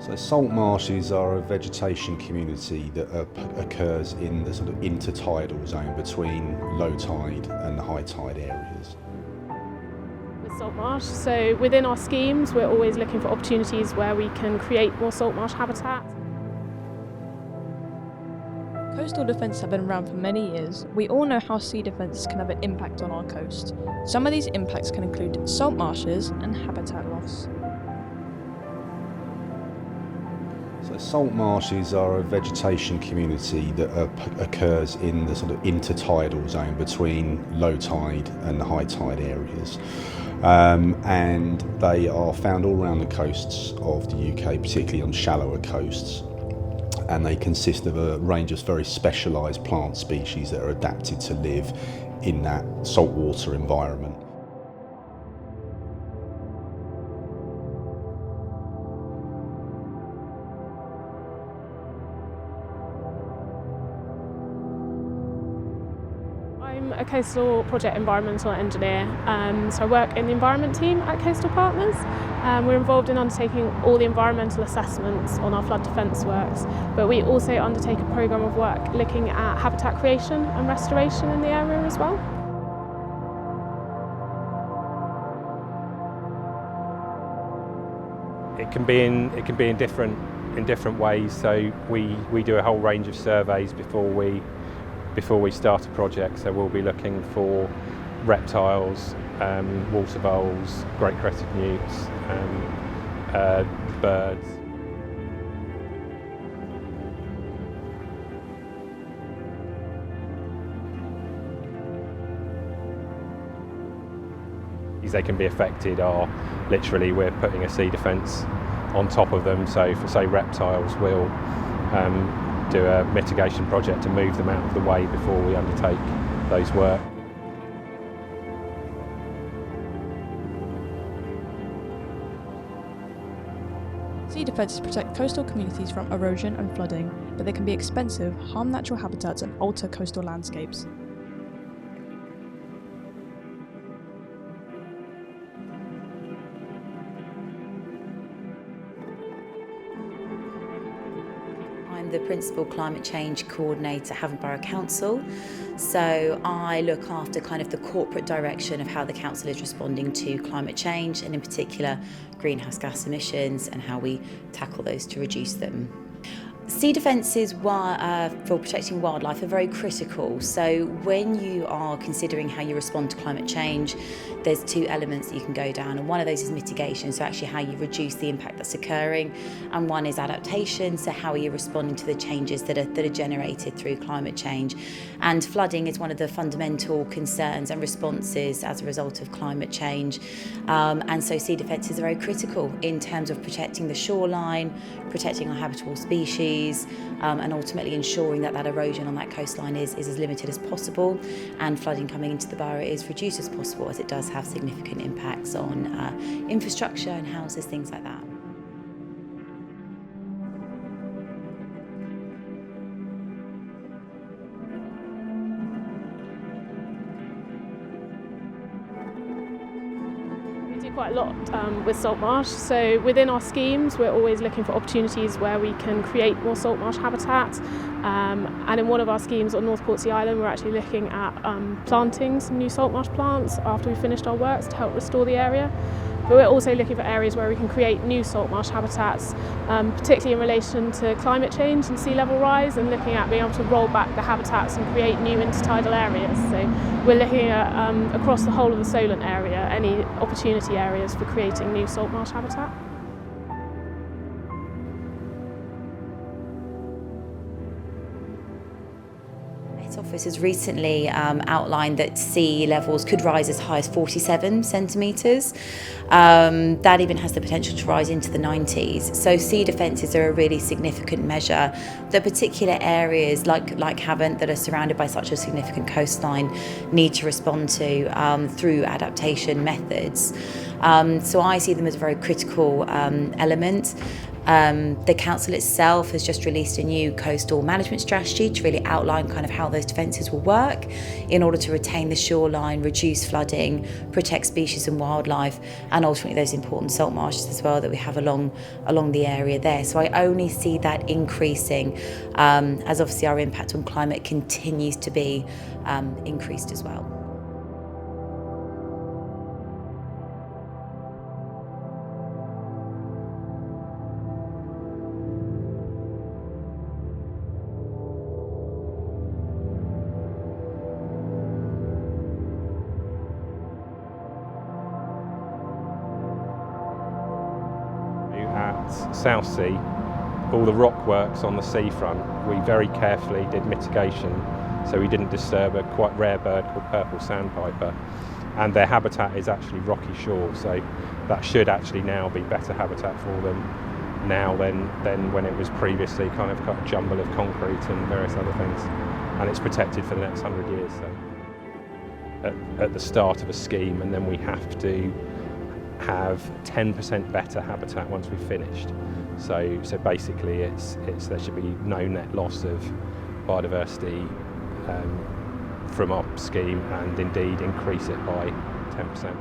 So salt marshes are a vegetation community that occurs in the sort of intertidal zone between low tide and high tide areas. With salt marsh, so within our schemes we're always looking for opportunities where we can create more salt marsh habitat. Coastal defences have been around for many years. We all know how sea defences can have an impact on our coast. Some of these impacts can include salt marshes and habitat loss. So salt marshes are a vegetation community that occurs in the sort of intertidal zone between low tide and high tide areas. And they are found all around the coasts of the UK, particularly on shallower coasts. And they consist of a range of very specialised plant species that are adapted to live in that saltwater environment. I'm a coastal project environmental engineer, so I work in the environment team at Coastal Partners. We're involved in undertaking all the environmental assessments on our flood defence works, but we also undertake a programme of work looking at habitat creation and restoration in the area as well. It can be in different ways. So we do a whole range of surveys before we start a project. So we'll be looking for reptiles, water voles, great crested newts, birds. They can be affected are literally we're putting a sea defence on top of them. So for say reptiles, we'll do a mitigation project to move them out of the way before we undertake those work. Sea defences protect coastal communities from erosion and flooding, but they can be expensive, harm natural habitats and alter coastal landscapes. I'm the Principal Climate Change Coordinator at Havant Borough Council. So I look after kind of the corporate direction of how the council is responding to climate change, and in particular greenhouse gas emissions and how we tackle those to reduce them. Sea defences for protecting wildlife are very critical. So when you are considering how you respond to climate change, there's two elements that you can go down, and one of those is mitigation, so actually how you reduce the impact that's occurring, and one is adaptation, so how are you responding to the changes that are generated through climate change. And flooding is one of the fundamental concerns and responses as a result of climate change, and so sea defences are very critical in terms of protecting the shoreline, protecting our habitable species, and ultimately ensuring that erosion on that coastline is as limited as possible, and flooding coming into the borough is reduced as possible, as it does have significant impacts on infrastructure and houses, things like that. Quite a lot with salt marsh, so within our schemes we're always looking for opportunities where we can create more salt marsh habitat, and in one of our schemes on North Portsea Island we're actually looking at planting some new salt marsh plants after we've finished our works to help restore the area. But we're also looking for areas where we can create new salt marsh habitats, particularly in relation to climate change and sea level rise, and looking at being able to roll back the habitats and create new intertidal areas. So we're looking at, across the whole of the Solent area, any opportunity areas for creating new salt marsh habitat. Office has recently outlined that sea levels could rise as high as 47 centimetres. That even has the potential to rise into the 90s. So sea defences are a really significant measure. The particular areas like Havant that are surrounded by such a significant coastline need to respond to through adaptation methods. So I see them as a very critical element. The council itself has just released a new coastal management strategy to really outline kind of how those defences will work in order to retain the shoreline, reduce flooding, protect species and wildlife, and ultimately those important salt marshes as well that we have along the area there. So I only see that increasing as obviously our impact on climate continues to be increased as well. At Southsea, all the rock works on the seafront, we very carefully did mitigation so we didn't disturb a quite rare bird called purple sandpiper, and their habitat is actually rocky shore, so that should actually now be better habitat for them now than when it was previously kind of a jumble of concrete and various other things, and it's protected for the next 100 years. So at the start of a scheme, and then we have to have 10% better habitat once we've finished. So basically there should be no net loss of biodiversity from our scheme, and indeed increase it by 10%.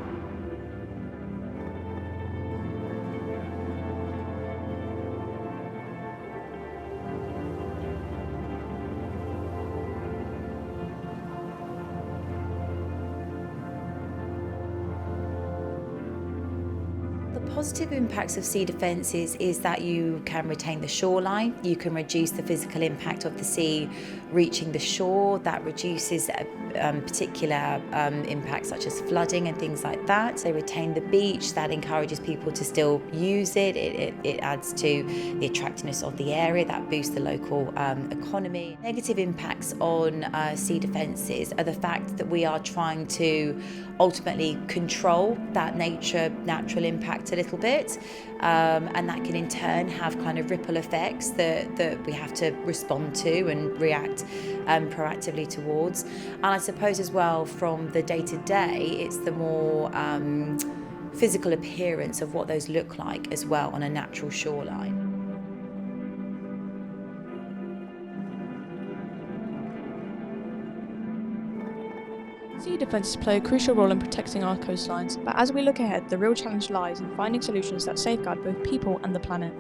The positive impacts of sea defences is that you can retain the shoreline, you can reduce the physical impact of the sea reaching the shore, that reduces particular impacts such as flooding and things like that. So retain the beach, that encourages people to still use it, it adds to the attractiveness of the area, that boosts the local economy. Negative impacts on sea defences are the fact that we are trying to ultimately control that natural impact a little bit, and that can in turn have kind of ripple effects that we have to respond to and react proactively towards. And I suppose as well from the day-to-day, it's the more physical appearance of what those look like as well on a natural shoreline. Sea defences play a crucial role in protecting our coastlines, but as we look ahead, the real challenge lies in finding solutions that safeguard both people and the planet.